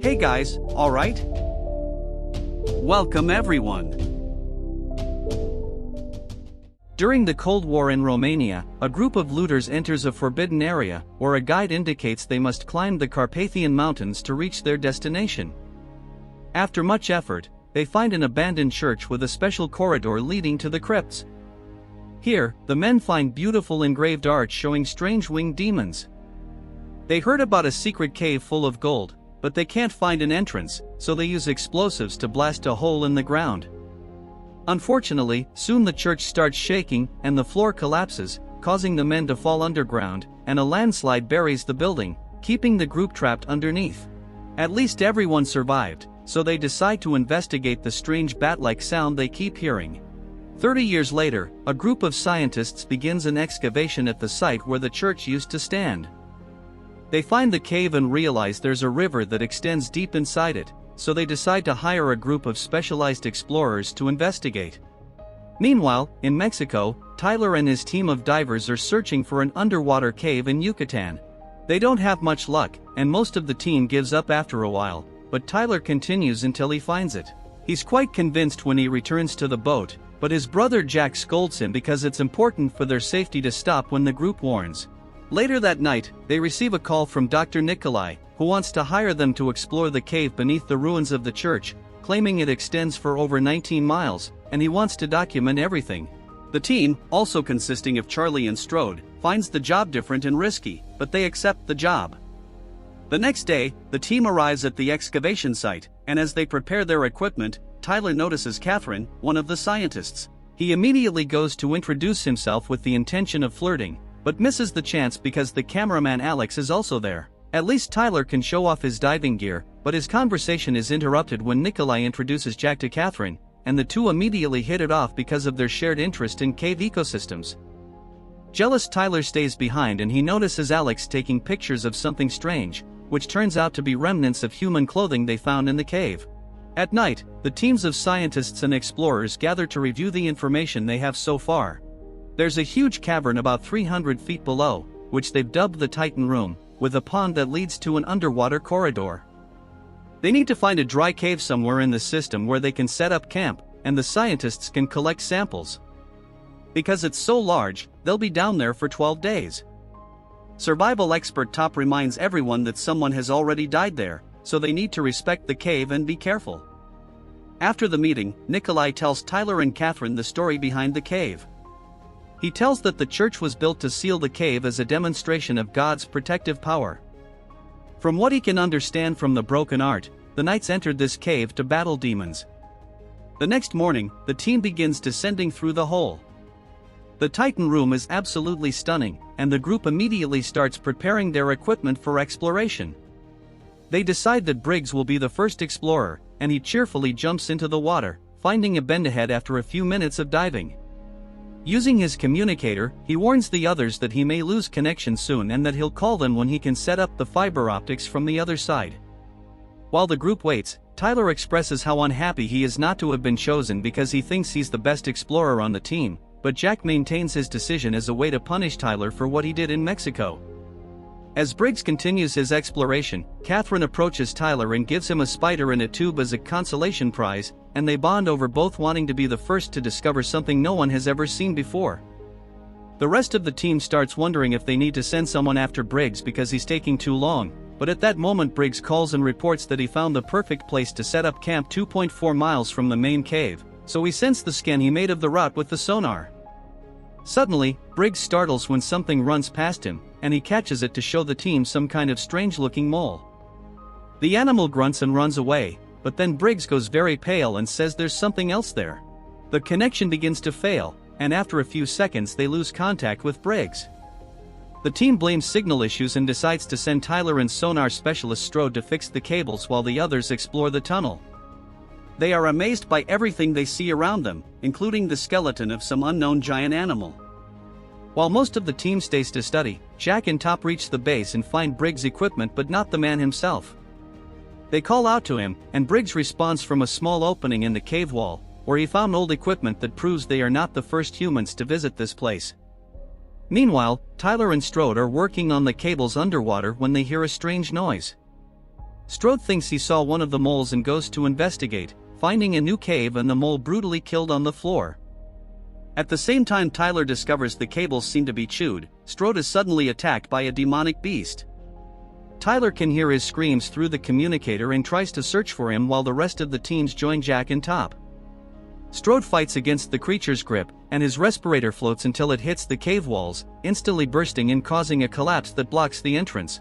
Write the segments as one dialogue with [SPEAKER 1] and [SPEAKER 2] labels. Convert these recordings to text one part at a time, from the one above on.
[SPEAKER 1] Hey guys, alright? Welcome everyone. During the Cold War in Romania, a group of looters enters a forbidden area, where a guide indicates they must climb the Carpathian Mountains to reach their destination. After much effort, they find an abandoned church with a special corridor leading to the crypts. Here, the men find beautiful engraved art showing strange winged demons. They heard about a secret cave full of gold, but they can't find an entrance, so they use explosives to blast a hole in the ground. Unfortunately, soon the church starts shaking and the floor collapses, causing the men to fall underground, and a landslide buries the building, keeping the group trapped underneath. At least everyone survived, so they decide to investigate the strange bat-like sound they keep hearing. 30 years later, a group of scientists begins an excavation at the site where the church used to stand. They find the cave and realize there's a river that extends deep inside it, so they decide to hire a group of specialized explorers to investigate. Meanwhile, in Mexico, Tyler and his team of divers are searching for an underwater cave in Yucatan. They don't have much luck, and most of the team gives up after a while, but Tyler continues until he finds it. He's quite convinced when he returns to the boat, but his brother Jack scolds him because it's important for their safety to stop when the group warns. Later that night, they receive a call from Dr. Nikolai, who wants to hire them to explore the cave beneath the ruins of the church, claiming it extends for over 19 miles, and he wants to document everything. The team, also consisting of Charlie and Strode, finds the job different and risky, but they accept the job. The next day, the team arrives at the excavation site, and as they prepare their equipment, Tyler notices Catherine, one of the scientists. He immediately goes to introduce himself with the intention of flirting, but misses the chance because the cameraman Alex is also there. At least Tyler can show off his diving gear, but his conversation is interrupted when Nikolai introduces Jack to Catherine, and the two immediately hit it off because of their shared interest in cave ecosystems. Jealous Tyler stays behind and he notices Alex taking pictures of something strange, which turns out to be remnants of human clothing they found in the cave. At night, the teams of scientists and explorers gather to review the information they have so far. There's a huge cavern about 300 feet below, which they've dubbed the Titan Room, with a pond that leads to an underwater corridor. They need to find a dry cave somewhere in the system where they can set up camp, and the scientists can collect samples. Because it's so large, they'll be down there for 12 days. Survival expert Top reminds everyone that someone has already died there, so they need to respect the cave and be careful. After the meeting, Nikolai tells Tyler and Catherine the story behind the cave. He tells that the church was built to seal the cave as a demonstration of God's protective power. From what he can understand from the broken art, the knights entered this cave to battle demons. The next morning, the team begins descending through the hole. The Titan Room is absolutely stunning, and the group immediately starts preparing their equipment for exploration. They decide that Briggs will be the first explorer, and he cheerfully jumps into the water, finding a bend ahead after a few minutes of diving. Using his communicator, he warns the others that he may lose connection soon and that he'll call them when he can set up the fiber optics from the other side. While the group waits, Tyler expresses how unhappy he is not to have been chosen because he thinks he's the best explorer on the team, but Jack maintains his decision as a way to punish Tyler for what he did in Mexico. As Briggs continues his exploration, Catherine approaches Tyler and gives him a spider in a tube as a consolation prize, and they bond over both wanting to be the first to discover something no one has ever seen before. The rest of the team starts wondering if they need to send someone after Briggs because he's taking too long, but at that moment Briggs calls and reports that he found the perfect place to set up camp 2.4 miles from the main cave, so he sends the scan he made of the route with the sonar. Suddenly, Briggs startles when something runs past him, and he catches it to show the team some kind of strange-looking mole. The animal grunts and runs away, but then Briggs goes very pale and says there's something else there. The connection begins to fail, and after a few seconds they lose contact with Briggs. The team blames signal issues and decides to send Tyler and sonar specialist Strode to fix the cables while the others explore the tunnel. They are amazed by everything they see around them, including the skeleton of some unknown giant animal. While most of the team stays to study, Jack and Top reach the base and find Briggs' equipment but not the man himself. They call out to him, and Briggs responds from a small opening in the cave wall, where he found old equipment that proves they are not the first humans to visit this place. Meanwhile, Tyler and Strode are working on the cables underwater when they hear a strange noise. Strode thinks he saw one of the moles and goes to investigate, finding a new cave and the mole brutally killed on the floor. At the same time Tyler discovers the cables seem to be chewed, Strode is suddenly attacked by a demonic beast. Tyler can hear his screams through the communicator and tries to search for him while the rest of the teams join Jack and Top. Strode fights against the creature's grip, and his respirator floats until it hits the cave walls, instantly bursting and causing a collapse that blocks the entrance.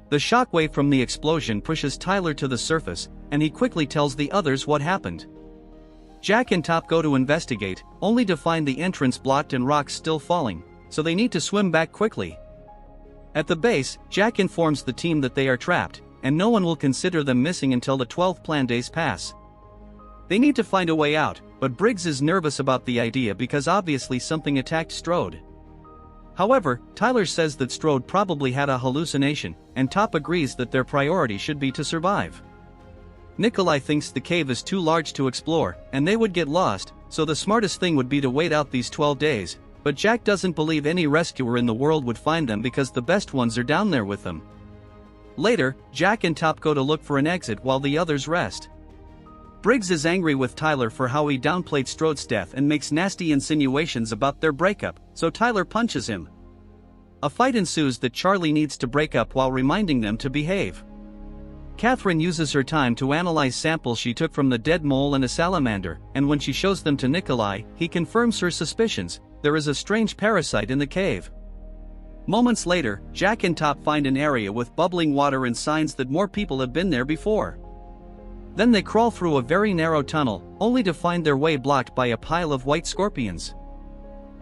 [SPEAKER 1] The shockwave from the explosion pushes Tyler to the surface, and he quickly tells the others what happened. Jack and Top go to investigate, only to find the entrance blocked and rocks still falling, so they need to swim back quickly. At the base, Jack informs the team that they are trapped, and no one will consider them missing until the 12 planned days pass. They need to find a way out, but Briggs is nervous about the idea because obviously something attacked Strode. However, Tyler says that Strode probably had a hallucination, and Top agrees that their priority should be to survive. Nikolai thinks the cave is too large to explore, and they would get lost, so the smartest thing would be to wait out these 12 days, but Jack doesn't believe any rescuer in the world would find them because the best ones are down there with them. Later, Jack and Top go to look for an exit while the others rest. Briggs is angry with Tyler for how he downplayed Strode's death and makes nasty insinuations about their breakup, so Tyler punches him. A fight ensues that Charlie needs to break up while reminding them to behave. Catherine uses her time to analyze samples she took from the dead mole and a salamander, and when she shows them to Nikolai, he confirms her suspicions: there is a strange parasite in the cave. Moments later, Jack and Top find an area with bubbling water and signs that more people have been there before. Then they crawl through a very narrow tunnel, only to find their way blocked by a pile of white scorpions.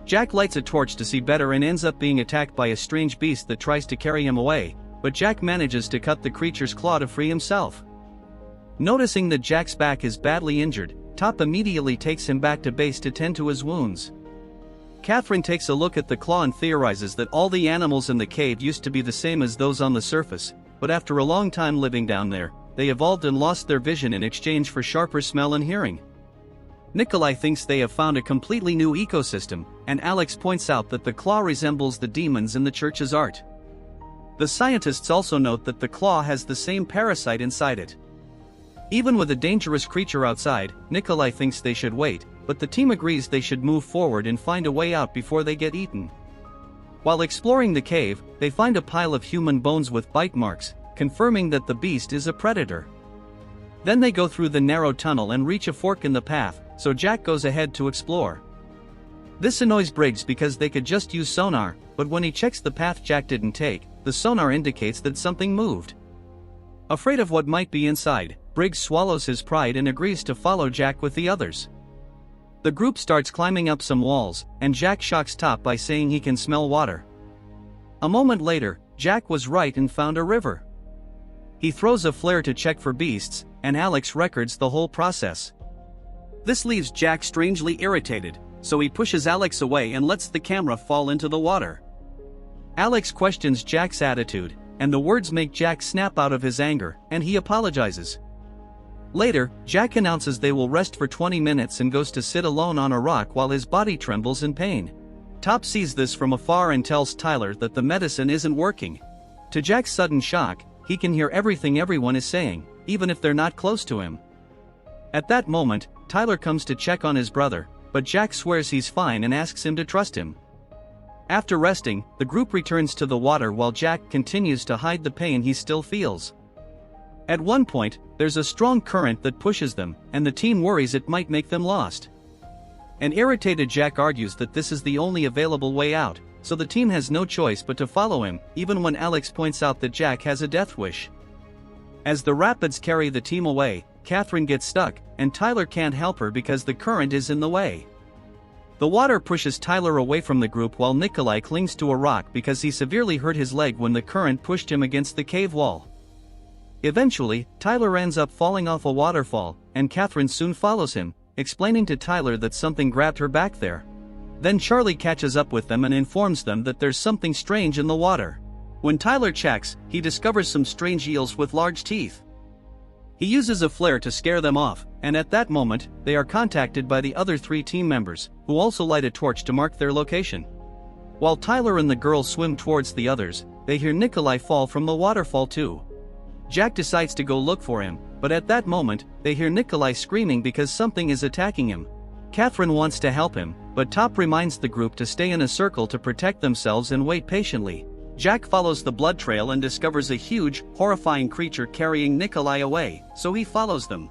[SPEAKER 1] Jack lights a torch to see better and ends up being attacked by a strange beast that tries to carry him away, but Jack manages to cut the creature's claw to free himself. Noticing that Jack's back is badly injured, Top immediately takes him back to base to tend to his wounds. Catherine takes a look at the claw and theorizes that all the animals in the cave used to be the same as those on the surface, but after a long time living down there, they evolved and lost their vision in exchange for sharper smell and hearing. Nikolai thinks they have found a completely new ecosystem, and Alex points out that the claw resembles the demons in the church's art. The scientists also note that the claw has the same parasite inside it. Even with a dangerous creature outside, Nikolai thinks they should wait, but the team agrees they should move forward and find a way out before they get eaten. While exploring the cave, they find a pile of human bones with bite marks, confirming that the beast is a predator. Then they go through the narrow tunnel and reach a fork in the path, so Jack goes ahead to explore. This annoys Briggs because they could just use sonar, but when he checks the path Jack didn't take, the sonar indicates that something moved. Afraid of what might be inside, Briggs swallows his pride and agrees to follow Jack with the others. The group starts climbing up some walls, and Jack shocks Top by saying he can smell water. A moment later, Jack was right and found a river. He throws a flare to check for beasts, and Alex records the whole process. This leaves Jack strangely irritated, so he pushes Alex away and lets the camera fall into the water. Alex questions Jack's attitude, and the words make Jack snap out of his anger, and he apologizes. Later, Jack announces they will rest for 20 minutes and goes to sit alone on a rock while his body trembles in pain. Top sees this from afar and tells Tyler that the medicine isn't working. To Jack's sudden shock, he can hear everything everyone is saying, even if they're not close to him. At that moment, Tyler comes to check on his brother, but Jack swears he's fine and asks him to trust him. After resting, the group returns to the water while Jack continues to hide the pain he still feels. At one point, there's a strong current that pushes them, and the team worries it might make them lost. An irritated Jack argues that this is the only available way out, so the team has no choice but to follow him, even when Alex points out that Jack has a death wish. As the rapids carry the team away, Catherine gets stuck, and Tyler can't help her because the current is in the way. The water pushes Tyler away from the group while Nikolai clings to a rock because he severely hurt his leg when the current pushed him against the cave wall. Eventually, Tyler ends up falling off a waterfall, and Catherine soon follows him, explaining to Tyler that something grabbed her back there. Then Charlie catches up with them and informs them that there's something strange in the water. When Tyler checks, he discovers some strange eels with large teeth. He uses a flare to scare them off, and at that moment, they are contacted by the other 3 team members, who also light a torch to mark their location. While Tyler and the girls swim towards the others, they hear Nikolai fall from the waterfall too. Jack decides to go look for him, but at that moment, they hear Nikolai screaming because something is attacking him. Catherine wants to help him, but Top reminds the group to stay in a circle to protect themselves and wait patiently. Jack follows the blood trail and discovers a huge, horrifying creature carrying Nikolai away, so he follows them.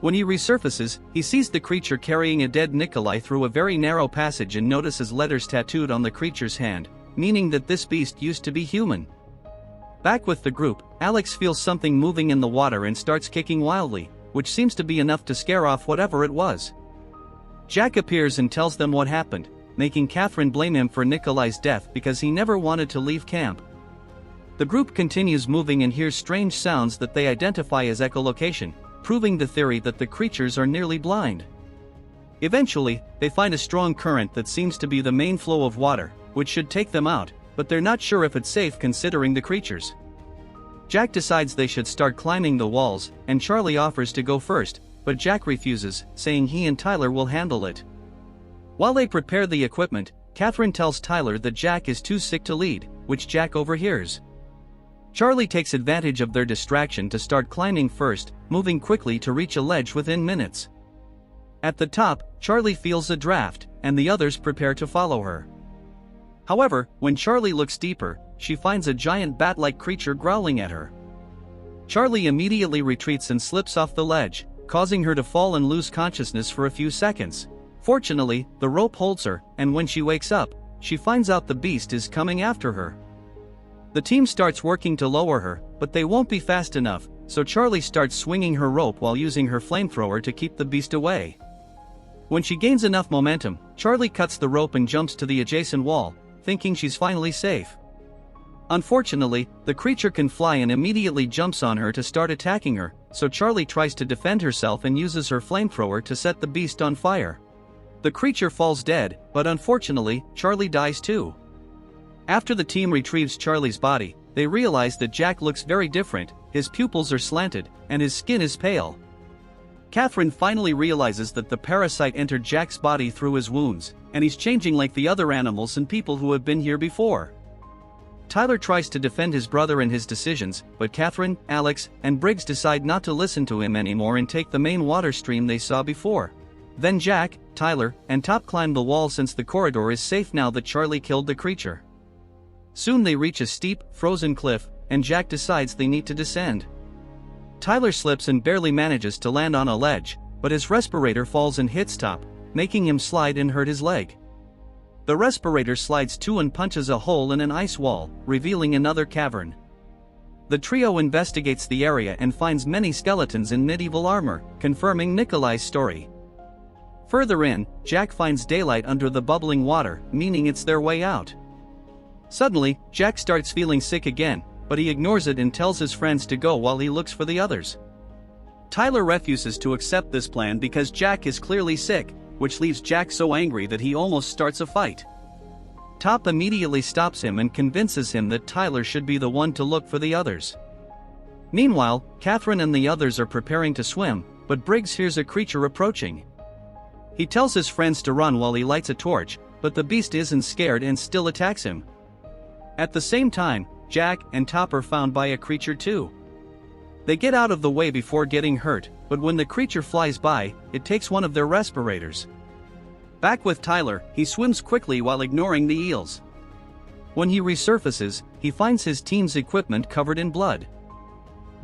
[SPEAKER 1] When he resurfaces, he sees the creature carrying a dead Nikolai through a very narrow passage and notices letters tattooed on the creature's hand, meaning that this beast used to be human. Back with the group, Alex feels something moving in the water and starts kicking wildly, which seems to be enough to scare off whatever it was. Jack appears and tells them what happened, making Catherine blame him for Nikolai's death because he never wanted to leave camp. The group continues moving and hears strange sounds that they identify as echolocation, proving the theory that the creatures are nearly blind. Eventually, they find a strong current that seems to be the main flow of water, which should take them out, but they're not sure if it's safe considering the creatures. Jack decides they should start climbing the walls, and Charlie offers to go first, but Jack refuses, saying he and Tyler will handle it. While they prepare the equipment, Catherine tells Tyler that Jack is too sick to lead, which Jack overhears. Charlie takes advantage of their distraction to start climbing first, moving quickly to reach a ledge within minutes. At the top, Charlie feels a draft, and the others prepare to follow her. However, when Charlie looks deeper, she finds a giant bat-like creature growling at her. Charlie immediately retreats and slips off the ledge, causing her to fall and lose consciousness for a few seconds. Fortunately, the rope holds her, and when she wakes up, she finds out the beast is coming after her. The team starts working to lower her, but they won't be fast enough, so Charlie starts swinging her rope while using her flamethrower to keep the beast away. When she gains enough momentum, Charlie cuts the rope and jumps to the adjacent wall, thinking she's finally safe. Unfortunately, the creature can fly and immediately jumps on her to start attacking her, so Charlie tries to defend herself and uses her flamethrower to set the beast on fire. The creature falls dead, but unfortunately, Charlie dies too. After the team retrieves Charlie's body, they realize that Jack looks very different, his pupils are slanted, and his skin is pale. Catherine finally realizes that the parasite entered Jack's body through his wounds, and he's changing like the other animals and people who have been here before. Tyler tries to defend his brother and his decisions, but Catherine, Alex, and Briggs decide not to listen to him anymore and take the main water stream they saw before. Then Jack, Tyler, and Top climb the wall since the corridor is safe now that Charlie killed the creature. Soon they reach a steep, frozen cliff, and Jack decides they need to descend. Tyler slips and barely manages to land on a ledge, but his respirator falls and hits Top, making him slide and hurt his leg. The respirator slides too and punches a hole in an ice wall, revealing another cavern. The trio investigates the area and finds many skeletons in medieval armor, confirming Nikolai's story. Further in, Jack finds daylight under the bubbling water, meaning it's their way out. Suddenly, Jack starts feeling sick again, but he ignores it and tells his friends to go while he looks for the others. Tyler refuses to accept this plan because Jack is clearly sick, which leaves Jack so angry that he almost starts a fight. Top immediately stops him and convinces him that Tyler should be the one to look for the others. Meanwhile, Catherine and the others are preparing to swim, but Briggs hears a creature approaching. He tells his friends to run while he lights a torch, but the beast isn't scared and still attacks him. At the same time, Jack and Top are found by a creature too. They get out of the way before getting hurt, but when the creature flies by, it takes one of their respirators. Back with Tyler, he swims quickly while ignoring the eels. When he resurfaces, he finds his team's equipment covered in blood.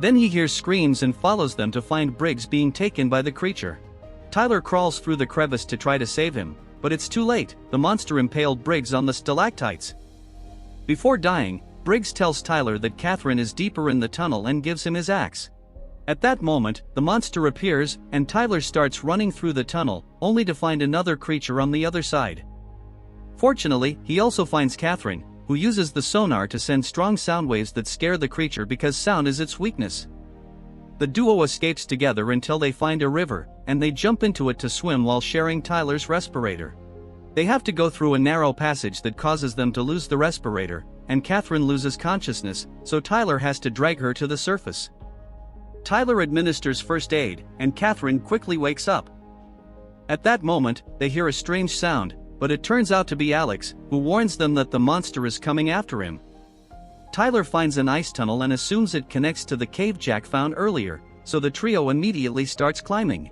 [SPEAKER 1] Then he hears screams and follows them to find Briggs being taken by the creature. Tyler crawls through the crevice to try to save him, but it's too late, the monster impaled Briggs on the stalactites. Before dying, Briggs tells Tyler that Catherine is deeper in the tunnel and gives him his axe. At that moment, the monster appears, and Tyler starts running through the tunnel, only to find another creature on the other side. Fortunately, he also finds Catherine, who uses the sonar to send strong sound waves that scare the creature because sound is its weakness. The duo escapes together until they find a river, and they jump into it to swim while sharing Tyler's respirator. They have to go through a narrow passage that causes them to lose the respirator, and Catherine loses consciousness, so Tyler has to drag her to the surface. Tyler administers first aid, and Catherine quickly wakes up. At that moment, they hear a strange sound, but it turns out to be Alex, who warns them that the monster is coming after him. Tyler finds an ice tunnel and assumes it connects to the cave Jack found earlier, so the trio immediately starts climbing.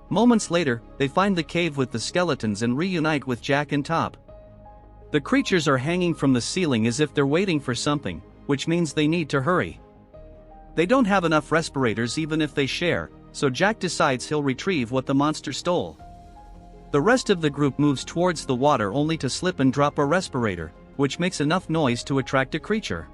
[SPEAKER 1] Moments later, they find the cave with the skeletons and reunite with Jack and Top. The creatures are hanging from the ceiling as if they're waiting for something, which means they need to hurry. They don't have enough respirators even if they share, so Jack decides he'll retrieve what the monster stole. The rest of the group moves towards the water only to slip and drop a respirator, which makes enough noise to attract a creature.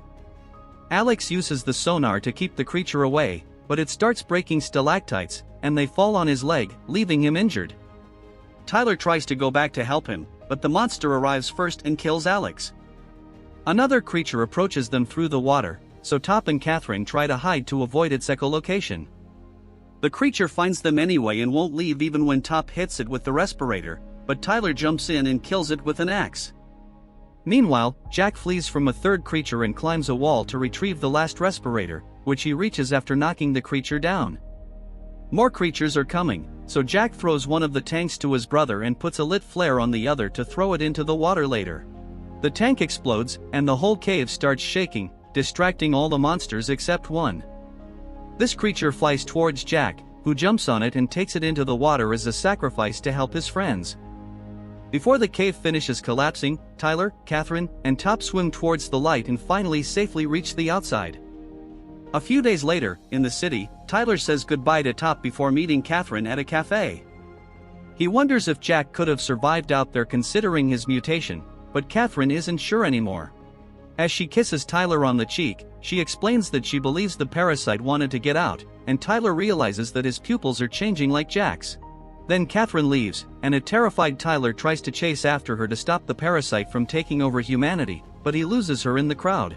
[SPEAKER 1] Alex uses the sonar to keep the creature away, but it starts breaking stalactites, and they fall on his leg, leaving him injured. Tyler tries to go back to help him, but the monster arrives first and kills Alex. Another creature approaches them through the water, so Top and Catherine try to hide to avoid its echolocation. The creature finds them anyway and won't leave even when Top hits it with the respirator, but Tyler jumps in and kills it with an axe. Meanwhile, Jack flees from a third creature and climbs a wall to retrieve the last respirator, which he reaches after knocking the creature down. More creatures are coming, so Jack throws one of the tanks to his brother and puts a lit flare on the other to throw it into the water later. The tank explodes, and the whole cave starts shaking, distracting all the monsters except one. This creature flies towards Jack, who jumps on it and takes it into the water as a sacrifice to help his friends. Before the cave finishes collapsing, Tyler, Catherine, and Top swim towards the light and finally safely reach the outside. A few days later, in the city, Tyler says goodbye to Top before meeting Catherine at a cafe. He wonders if Jack could have survived out there considering his mutation, but Catherine isn't sure anymore. As she kisses Tyler on the cheek, she explains that she believes the parasite wanted to get out, and Tyler realizes that his pupils are changing like Jack's. Then Catherine leaves, and a terrified Tyler tries to chase after her to stop the parasite from taking over humanity, but he loses her in the crowd.